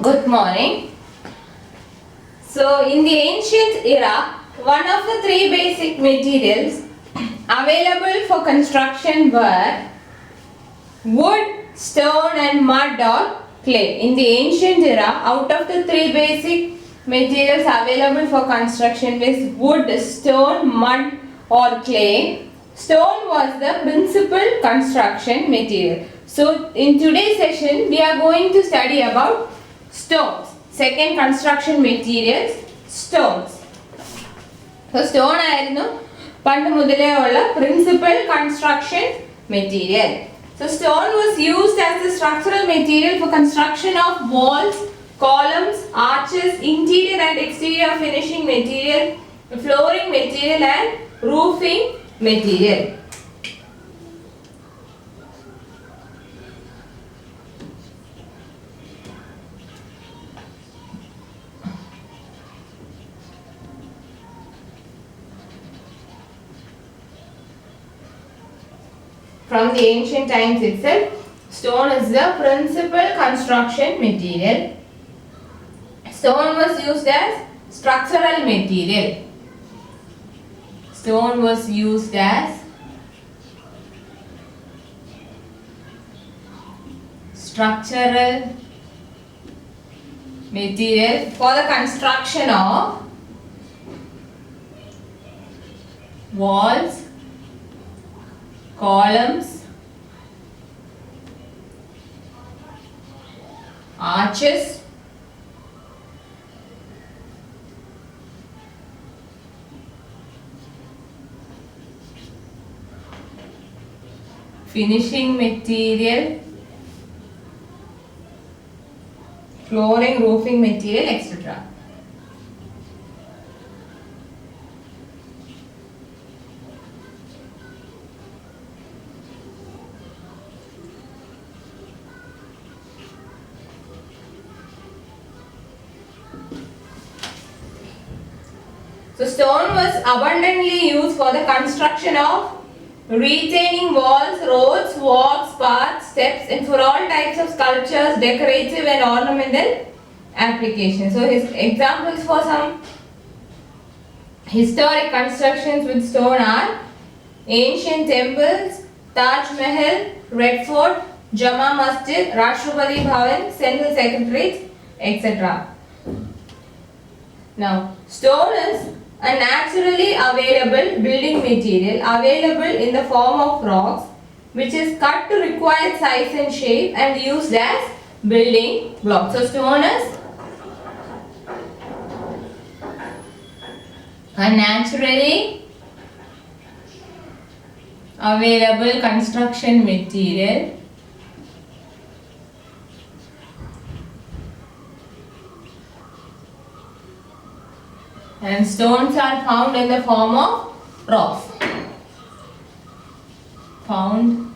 Good morning. So, in the ancient era, one of the three basic materials available for construction were wood, stone, and mud or clay. In the ancient era, out of the three basic materials available for construction was wood, stone, mud, or clay. Stone was the principal construction material. So, in today's session, we are going to study about stones. Second construction materials, stones. So, stone ആയിരുന്നു പണ്ട് മുതലേ ഉള്ള principal construction material. So, stone was used as the structural material for construction of walls, columns, arches, interior and exterior finishing material, flooring material and roofing material. From the ancient times itself, stone is the principal construction material. Stone was used as structural material. Stone was used as structural material for the construction of walls, columns, arches, finishing material, flooring, roofing material, etc. So, stone was abundantly used for the construction of retaining walls, roads, walks, paths, steps, and for all types of sculptures, decorative and ornamental applications. So, his examples for some historic constructions with stone are ancient temples, Taj Mahal, Red Fort, Jama Masjid, Rashtrapati Bhavan, Central Secretariat, etc. Now, stone is a naturally available building material available in the form of rocks, which is cut to required size and shape and used as building blocks. So, stone is a naturally available construction material and stones are found in the form of rocks. Found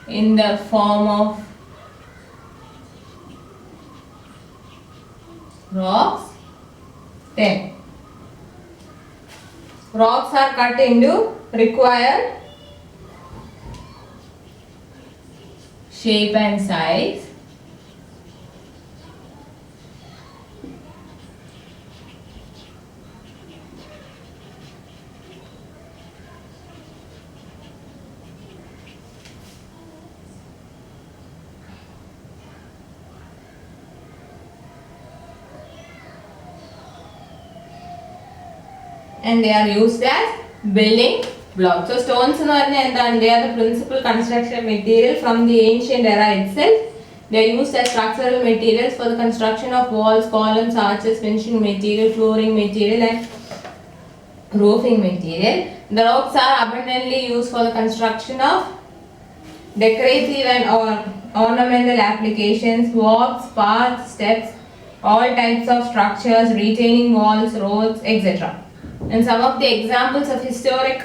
in the form of rocks. Then rocks are cut into required shape and size. And they are used as building blocks. So, stones they are the principal construction material from the ancient era itself. They are used as structural materials for the construction of walls, columns, arches, finishing material, flooring material and roofing material. The rocks are abundantly used for the construction of decorative and ornamental applications, walks, paths, steps, all types of structures, retaining walls, roads, etc. And some of the examples of historic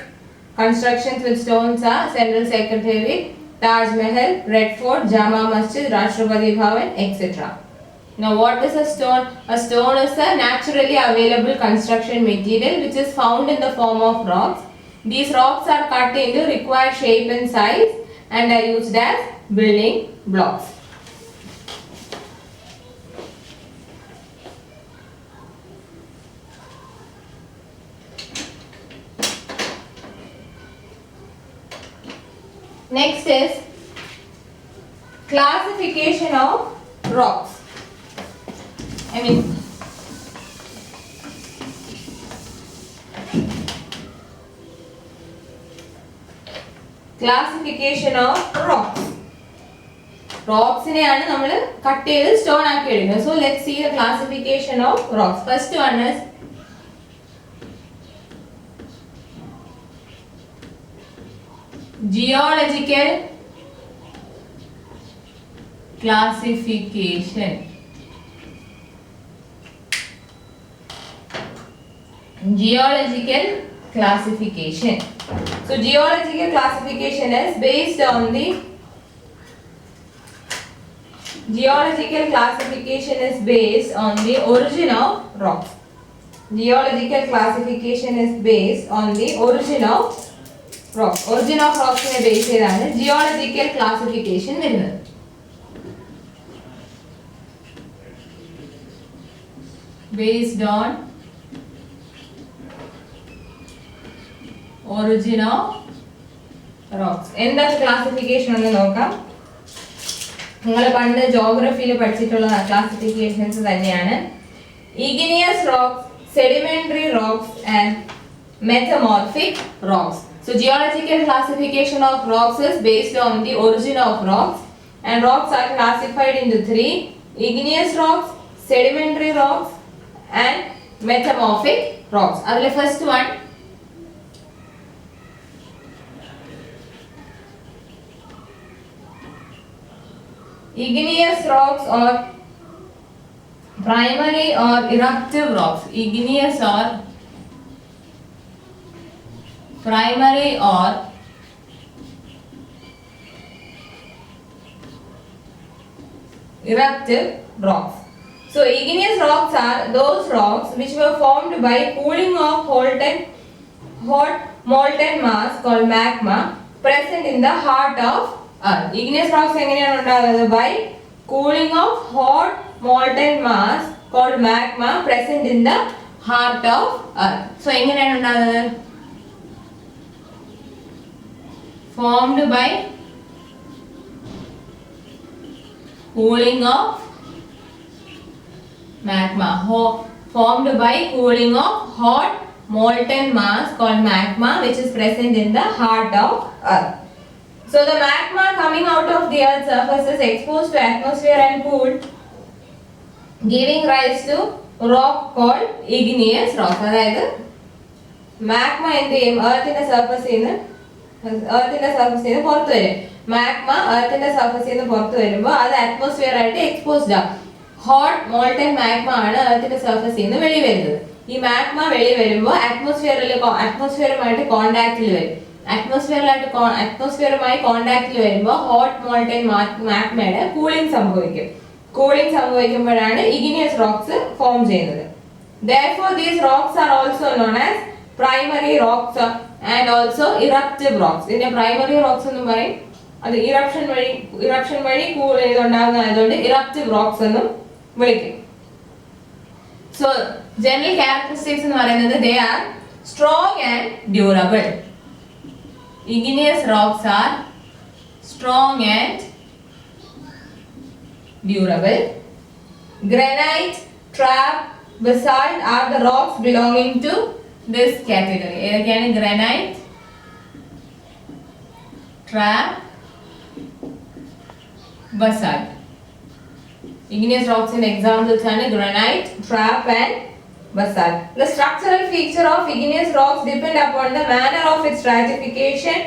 constructions with stones are Central Secretariat, Taj Mahal, Red Fort, Jama Masjid, Rashtrapati Bhavan, etc. Now, what is a stone? A stone is a naturally available construction material which is found in the form of rocks. These rocks are cut into required shape and size and are used as building blocks. Next is classification of rocks. Classification of rocks. Rocks-നെയാണ് നമ്മൾ cut ചെയ്ത് stone ആക്കി എടുക്കുന്നത്. So let's see the classification of rocks. First one is geological classification. Geological classification. So geological classification is based on the origin of rocks. Geological classification is based on the origin of rocks. Origin of rocks നെ base ചെയ്താണ് geological classification വരുന്നത്. Based on origin of rocks. എന്താണ് classification എന്ന് നോക്കാം. നിങ്ങൾ പണ്ട് ജോഗ്രഫിയിൽ പഠിച്ചിട്ടുള്ള classifications തന്നെയാണ്. Igneous rocks, sedimentary rocks and metamorphic rocks. So geological classification of rocks is based on the origin of rocks, and rocks are classified into three: igneous rocks, sedimentary rocks and metamorphic rocks. Adile first one igneous rocks or primary or eruptive rocks. Igneous or primary or eruptive rocks. So igneous rocks are those rocks which were formed by cooling of hot molten mass called magma present in the heart of earth. Igneous rocks എങ്ങനെയാണ് ഉണ്ടാകുന്നത്? By cooling of hot molten mass called magma present in the heart of earth. So എങ്ങനെയാണ് ഉണ്ടാകുന്നത്? Formed by cooling of magma. Formed by cooling of hot molten mass called magma which is present in the heart of earth. So the magma coming out of the earth's surface is exposed to atmosphere and cooled, giving rise to rock called igneous rock. അതായത് magma എന്ത് ചെയ്യും? എർത്തിന്റെ സർഫസിൽ നിന്ന് പുറത്തു വരും. Magma എർത്തിന്റെ സർഫസിൽ നിന്ന് പുറത്തു വരുമ്പോൾ അത് അറ്റ്മോസ്ഫിയർ ആയിട്ട് എക്സ്പോസ്ഡ് ആകും. ഹോട്ട് മോൾട്ടൻ മാഗ്മ ആണ് എർത്തിന്റെ സർഫസിൽ നിന്ന് വെളി വരുന്നത്. ഈ മാഗ്മ വെളി വരുമ്പോൾ അറ്റ്മോസ്ഫിയറുമായിട്ട് കോണ്ടാക്റ്റിൽ വരും. അറ്റ്മോസ്ഫിയറുമായി കോണ്ടാക്റ്റിൽ വരുമ്പോൾ ഹോട്ട് മോൾട്ടൻ മാഗ്മയുടെ കൂളിംഗ് സംഭവിക്കും. കൂളിംഗ് സംഭവിക്കുമ്പോഴാണ് ഇഗ്നിയസ് റോക്സ് ഫോം ചെയ്യുന്നത്. Therefore these rocks are also known as primary rocks and also eruptive rocks. ഇതിനെ primary rocks എന്നും പറയും. അത് ഇറപ്ഷൻ വഴി കൂൾ ചെയ്തുണ്ടാകുന്നതായതുകൊണ്ട് eruptive rocks എന്നും വിളിക്കും. So general characteristics എന്ന് പറയുന്നത് they are strong and durable. Igneous rocks are strong and durable. Granite, trap, basalt are the rocks belonging to this category. ഏതൊക്കെയാണ്? Granite, trap, basalt. Igneous rocks in examples are granite, trap and basalt. The structural feature of igneous rocks depend upon the manner of its stratification,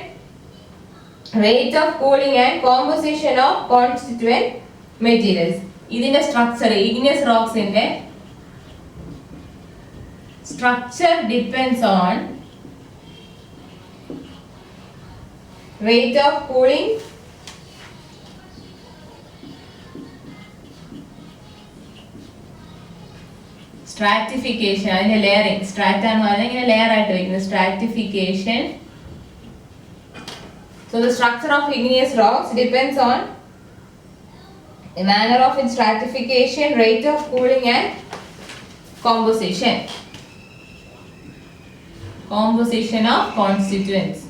rate of cooling and composition of constituent materials. ഇതിന്റെ structure, igneous rocks ന്റെ structure depends on rate of cooling, stratification, അതിന്റെ layering, strata എന്ന് പറഞ്ഞാൽ ഇങ്ങനെ layer ആയിട്ട് വെക്കുന്നത്, stratification. So the structure of igneous rocks depends on the manner of its stratification, rate of cooling and composition of constituents.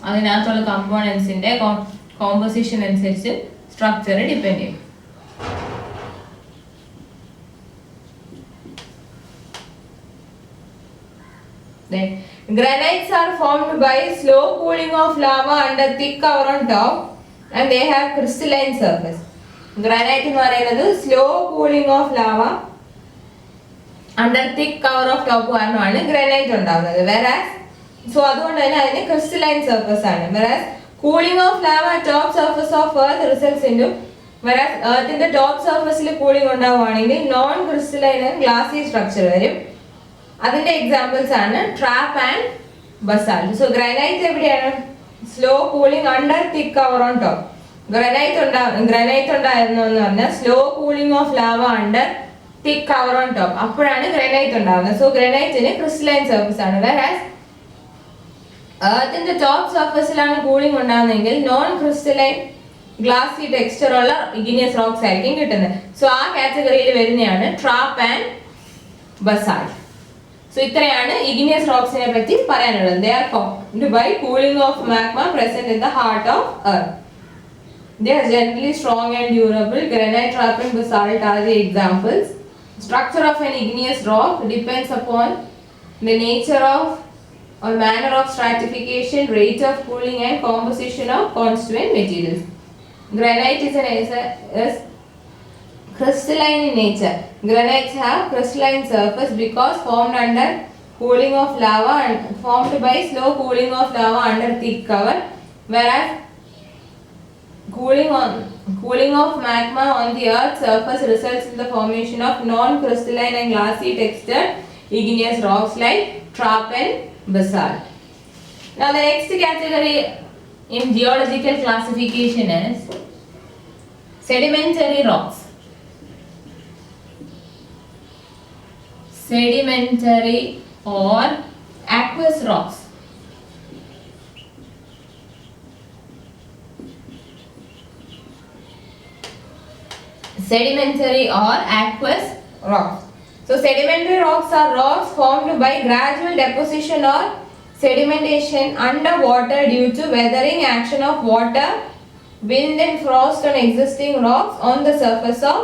അതിനകത്തുള്ള കമ്പോണൻസിന്റെ composition അനുസരിച്ച് structure depend ചെയ്യും. Granites are formed by slow cooling of lava under thick cover on top and they have crystalline surface. Granite എന്ന് പറയുന്നത് slow cooling of lava under thick cover of top കാരണമാണ് granite ഉണ്ടാവുന്നത്. whereas so അതുകൊണ്ട് തന്നെ അതിന് crystalline surface ആണ്. whereas cooling of lava at top surface of earth results into whereas earthന്റെ top surfaceൽ cooling ഉണ്ടാവുകയാണെങ്കിൽ non crystalline and glassy structure വരും. അതിന്റെ examples ആണ് trap and basalt. So granite എവിടെയാണ്? Slow cooling under thick cover on top. Granite ഉണ്ടായിരുന്നു എന്ന് പറഞ്ഞാൽ slow cooling of lava under thick cover on top, അപ്പോഴാണ് granite ഉണ്ടാവുന്നത്. സോ ഗ്രാനൈറ്റിന് ക്രിസ്റ്റലൈൻ സർഫസ് ആണ്. വേറാസ് എർത്തിന്റെ ടോപ്പ് സർഫസിലാണ് കൂളിംഗ് ഉണ്ടാകുന്നതെങ്കിൽ നോൺ ക്രിസ്റ്റലൈൻ ഗ്ലാസി ടെക്സ്ചർ ഉള്ള ഇഗ്നിയസ് റോക്സ് ആയിരിക്കും കിട്ടുന്നത്. സോ ആ കാറ്റഗറിയിൽ വരുന്നതാണ് ട്രാപ്പ് ആൻഡ് ബസാൾട്ട്. So ഇത്രയാണ് igneous rocks നെ പറ്റി പറയാനുള്ളത്. They are formed by cooling of magma present in the heart of earth. They are generally strong and durable. Granite, trap and basalt are the examples. Structure of an igneous rock depends upon the nature of or manner of stratification, rate of cooling and composition of constituent materials. Granite is crystalline in nature. Granites have crystalline surface because formed under cooling of lava and formed by slow cooling of lava under thick cover, whereas cooling of magma on the earth's surface results in the formation of non-crystalline and glassy textured igneous rocks like trap and basalt. Now the next category in geological classification is sedimentary rocks. Sedimentary or aqueous rocks. Sedimentary or aqueous rocks. So sedimentary rocks are rocks formed by gradual deposition or sedimentation under water due to weathering action of water, wind and frost on existing rocks on the surface of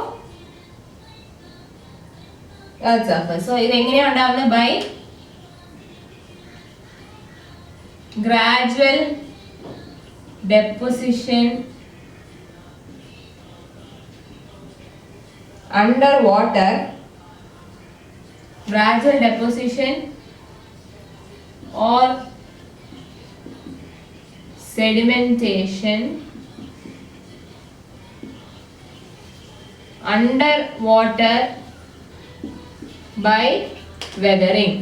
earth surface. So ഇത് എങ്ങനെയാണ് ഉണ്ടാവുന്നത്? by gradual deposition under water, gradual deposition or sedimentation under water by weathering.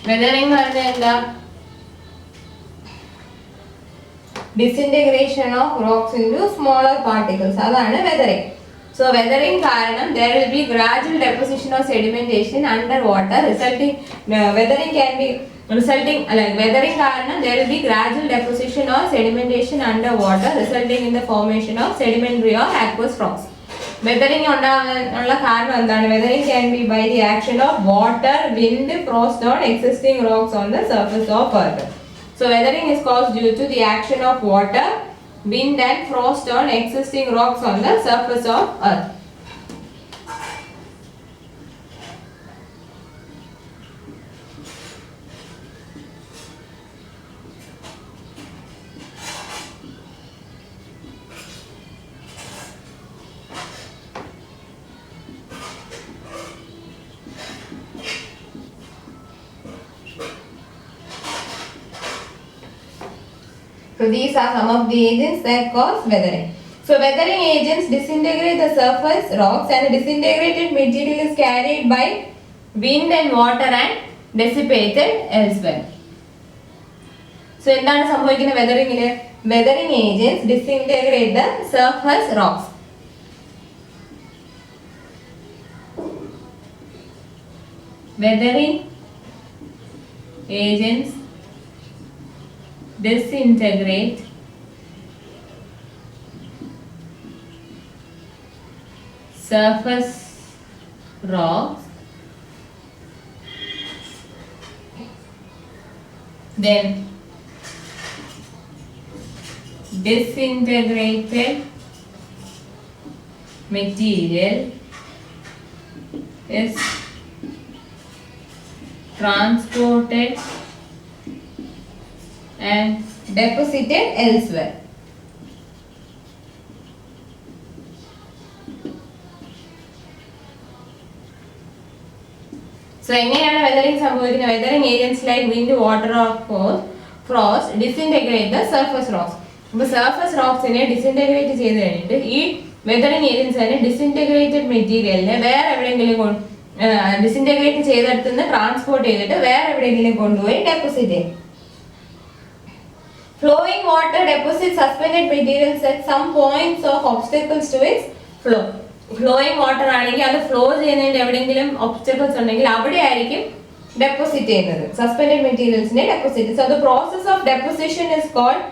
Weathering പറഞ്ഞാൽ എന്താ? Disintegration of rocks into smaller particles. അതാണ് weathering. So weathering കാരണം there will be gradual deposition of sedimentation under water resulting weathering can be resulting weathering കാരണം there will be gradual deposition or sedimentation under water resulting in the formation of sedimentary or aqueous rocks. Weathering ഉണ്ടാകാനുള്ള കാരണം എന്താണ്? Weathering can be by the action of water, wind, frost on existing rocks on the surface of earth. So weathering is caused due to the action of water, wind and frost on existing rocks on the surface of earth. So these are some of the agents that cause weathering. So weathering agents disintegrate the surface rocks and the disintegrated material is carried by wind and water and dissipated elsewhere. So എന്താണ് സംഭവിക്കുന്നത് weathering-ൽ? Weathering agents disintegrate the surface rocks. Weathering agents disintegrate surface rocks Then disintegrated material is transported and deposited elsewhere. So എങ്ങനെയാണ് weathering സംഭവിക്കുന്നത്? Weathering agents like wind, water or frost disintegrate the surface rocks. അപ്പോൾ surface റോക്സിനെ disintegrate ചെയ്ത് കഴിഞ്ഞിട്ട് ഈ weathering agents തന്നെ disintegrated മെറ്റീരിയലിനെ വേറെ എവിടെയെങ്കിലും ഡിസിൻറ്റഗ്രേറ്റ് ചെയ്തെടുത്തുനിന്ന് ട്രാൻസ്പോർട്ട് ചെയ്തിട്ട് വേറെ എവിടെയെങ്കിലും കൊണ്ടുപോയി ഡെപ്പോസിറ്റ് ചെയ്യും. Flowing water deposits suspended materials at some points of obstacles to its flow. Flowing water ആണെങ്കിൽ അത് ഫ്ലോ ചെയ്യുന്നതിന്റെ എവിടെയെങ്കിലും ഒബ്സ്റ്റക്കിൾസ് ഉണ്ടെങ്കിൽ അവിടെ ആയിരിക്കും ഡെപ്പോസിറ്റ് ചെയ്യുന്നത് സസ്പെൻഡഡ് മെറ്റീരിയൽസിനെ deposit. So the process of deposition is called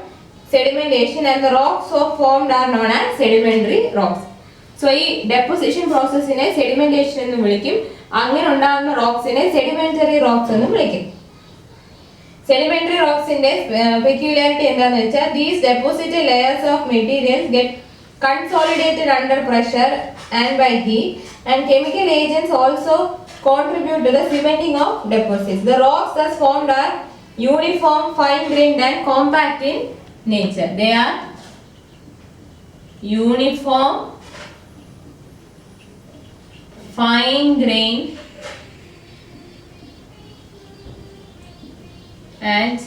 sedimentation and the rocks of formed are known as sedimentary rocks. So ഈ ഡെപ്പോസിഷൻ പ്രോസസ്സിനെ സെഡിമെന്റേഷൻ എന്ന് വിളിക്കും. അങ്ങനെ ഉണ്ടാകുന്ന റോക്സിനെ സെഡിമെന്ററി റോക്സ് എന്ന് വിളിക്കും. Sedimentary rocks in peculiarity എന്താണെന്ന് വെച്ചാൽ these deposited layers of materials get consolidated under pressure and by heat, and chemical agents also contribute to the cementing of deposits. The rocks thus formed are uniform, fine-grained and compact in nature. They are uniform, fine-grained and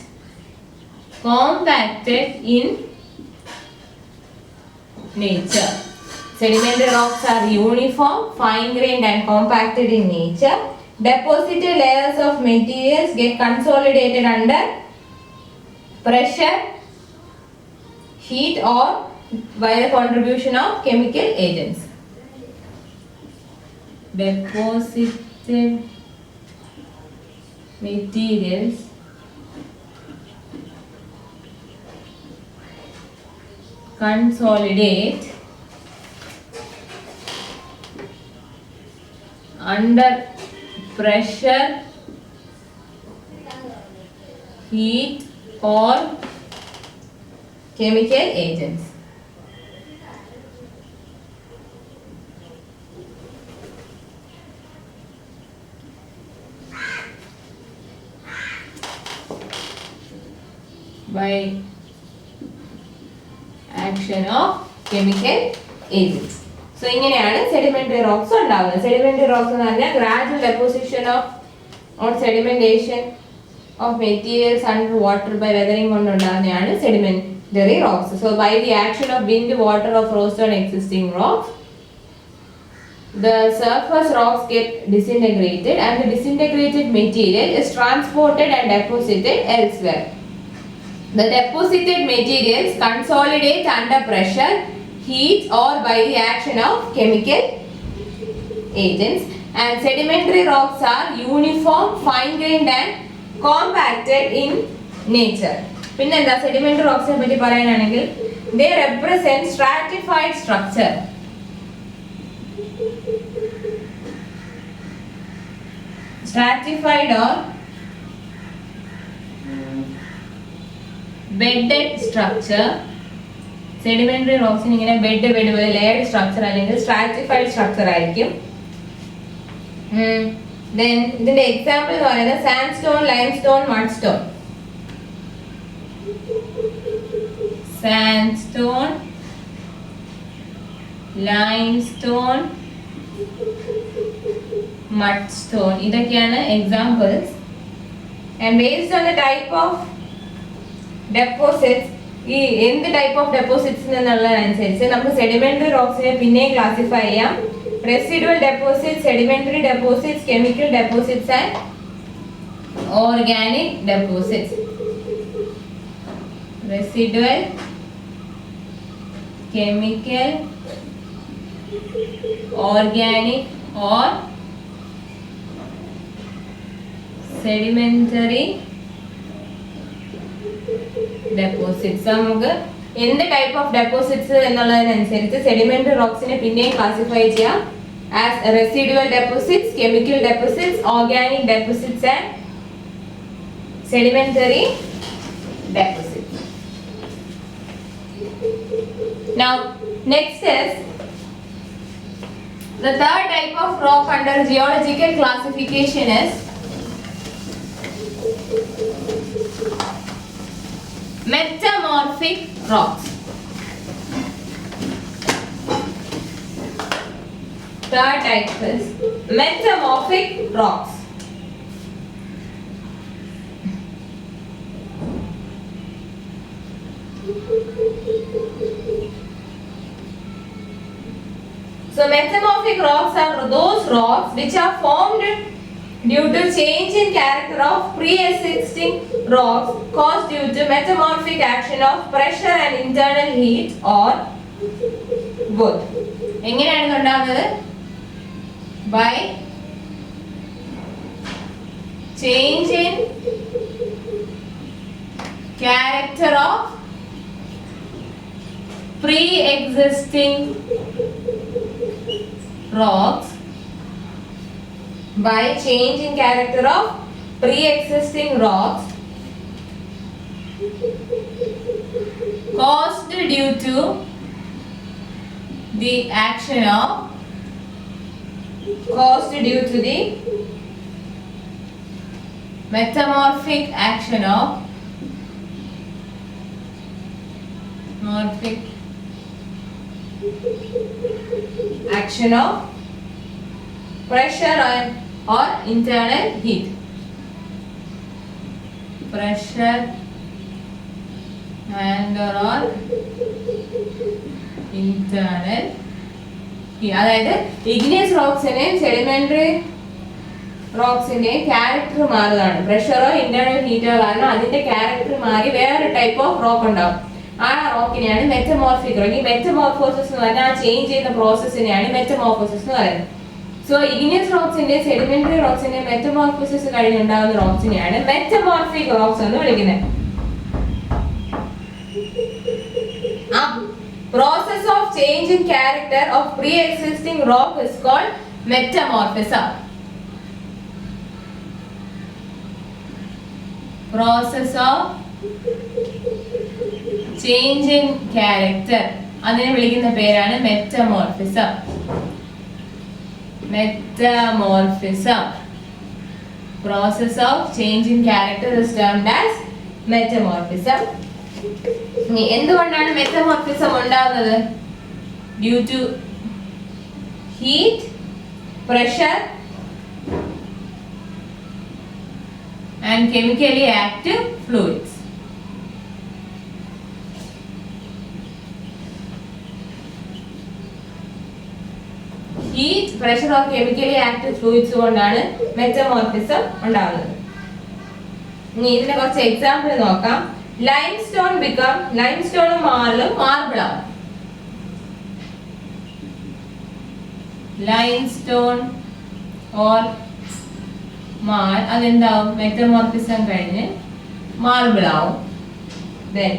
compacted in nature. Sedimentary rocks are uniform, fine-grained and compacted in nature. Deposited layers of materials get consolidated under pressure, heat or by the contribution of chemical agents. Deposited materials consolidate under pressure, heat or chemical agents. By action of chemical agents. So ഇങ്ങനെയാണ് sedimentary rocks ഉണ്ടാവുന്നത്. Sedimentary rocks എന്ന് പറഞ്ഞാൽ gradual deposition of sedimentation of materials under water by weathering കൊണ്ടുണ്ടാകുന്നതാണ് sedimentary rocks. So by the action of wind, water of frost on existing rocks, the surface rocks get disintegrated and the disintegrated material is transported and deposited elsewhere. The deposited materials consolidate under pressure, heat or by the action of chemical agents, and sedimentary rocks are uniform, fine-grained and compacted in nature. പിന്നെന്താ sedimentary rocks നെ പറ്റി പറയാനാണെങ്കിൽ they represent stratified structure. Stratified or bedded structure. Sedimentary rocks ഇങ്ങനെ bed പോലെ layered structure അല്ലെങ്കിൽ stratified structure ആയിരിക്കും. Then ഇതിന്റെ example എന്ന് പറയുന്നത് സാൻഡ്സ്റ്റോൺ, ലൈംസ്റ്റോൺ, മഡ്സ്റ്റോൺ. സാൻഡ്സ്റ്റോൺ, ലൈംസ്റ്റോൺ, മഡ്സ്റ്റോൺ ഇതൊക്കെയാണ് examples. And based on the type of deposits, ഈ എന്ത് ടൈപ്പ് ഓഫ് ഡെപ്പോസിറ്റ്സ് എന്നുള്ളതനുസരിച്ച് നമുക്ക് സെഡിമെന്ററി റോക്സിനെ പിന്നെയും ക്ലാസിഫൈ ചെയ്യാം. Residual deposits, sedimentary deposits, chemical deposits and organic deposits. Residual, chemical, organic or sedimentary deposits. നമുക്ക് എന്ത് type of deposits എന്നുള്ളതിനനുസരിച്ച് sedimentary റോക്സിനെ പിന്നെയും classify ചെയ്യാം as residual deposits, chemical deposits, organic deposits and sedimentary deposits. Now, next is the third type of rock under geological classification is metamorphic rocks. Third type is metamorphic rocks. So metamorphic rocks are those rocks which are formed due to change in character of pre-existing rocks caused due to metamorphic action of pressure and internal heat or both. എങ്ങനെയാണ് ഉണ്ടാകുന്നത്? By change in character of pre-existing rocks, by change in character of pre-existing rocks caused due to the action of metamorphic action of pressure or internal heat. Pressure and or internal heat. അതായത് igneous റോക്സിന്റെയും sedimentary റോക്സിന്റെയും character മാറുകയാണ്. പ്രഷറോ internal ഹീറ്റോ കാരണം അതിന്റെ character മാറി വേറെ type of rock ഉണ്ടാവും. ആ റോക്കിനെയാണ് metamorphic rock. ഈ മെറ്റമോർഫോസിസ് എന്ന് പറഞ്ഞാൽ ആ ചേഞ്ച് ചെയ്യുന്ന പ്രോസസ്സിനെയാണ് മെറ്റമോർഫോസിസ് എന്ന് പറയുന്നത്. സോ ഇഗ്നിയസ് റോക്സിന്റെ സെഡിമെന്ററി റോക്സിന്റെ മെറ്റമോർഫോസിസ് കഴിഞ്ഞുണ്ടാകുന്ന റോക്സിനെയാണ് മെറ്റമോർഫിക് റോക്സ് എന്ന് വിളിക്കുന്നത്. ആ process of change in character of pre existing rock is called metamorphism. Process of change in character അതിനെ വിളിക്കുന്ന പേരാണ് metamorphism. Metamorphism. Process of change in character is termed as metamorphism. എന്തുകൊണ്ടാണ് metamorphism ഉണ്ടാകുന്നത്? Due to heat, pressure and chemically active fluids. Heat, pressure or chemically active fluids കൊണ്ടാണ് metamorphism ഉണ്ടാകുന്നത്. ഇനി ഇതിന്റെ കുറച്ച് എക്സാമ്പിൾ നോക്കാം. ലൈംസ്റ്റോൺ ലൈംസ്റ്റോണും മാർബിളും മാർബിൾ ആവും. ലൈംസ്റ്റോൺ ഓർ അതെന്താവും? മെറ്റമോർഫിസം കഴിഞ്ഞ് മാർബിൾ ആവും. Then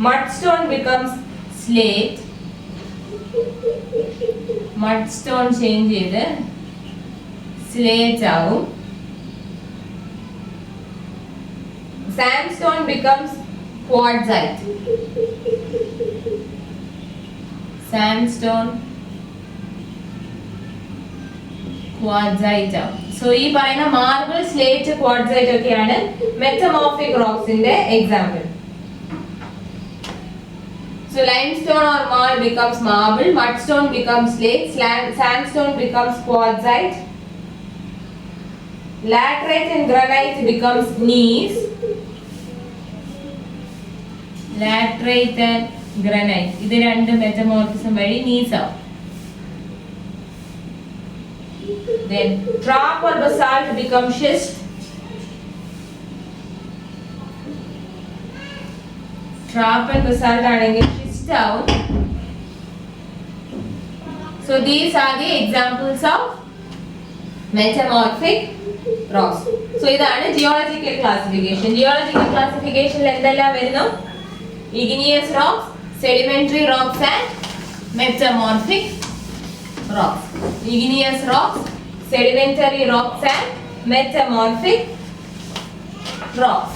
mudstone becomes slate. Mudstone change ചെയ്ത് സ്ലേറ്റ് ആവും. Sandstone becomes quartzite. Sandstone quartzite ആവും. സോ ഈ പറയുന്ന മാർബിൾ, സ്ലേറ്റ്, ക്വാർട്സൈറ്റ് ഒക്കെയാണ് മെറ്റമോർഫിക് റോക്സിന്റെ example. So limestone or marl becomes marble, mudstone becomes slate, sandstone becomes quartzite, laterite and granite becomes gneiss. Laterite and granite ഇത് രണ്ട് metamorphism വഴി gneiss ആവും. Then trap or basalt becomes schist. Trap and basalt ആണെങ്കിൽ schist ആവും. So these are the examples of metamorphic rocks. So ഇതാണ് geological classification. Geological classification എന്തെല്ലാം വരുന്നു? Igneous rocks, sedimentary rocks and metamorphic rocks. Igneous rocks, sedimentary rocks and metamorphic rocks.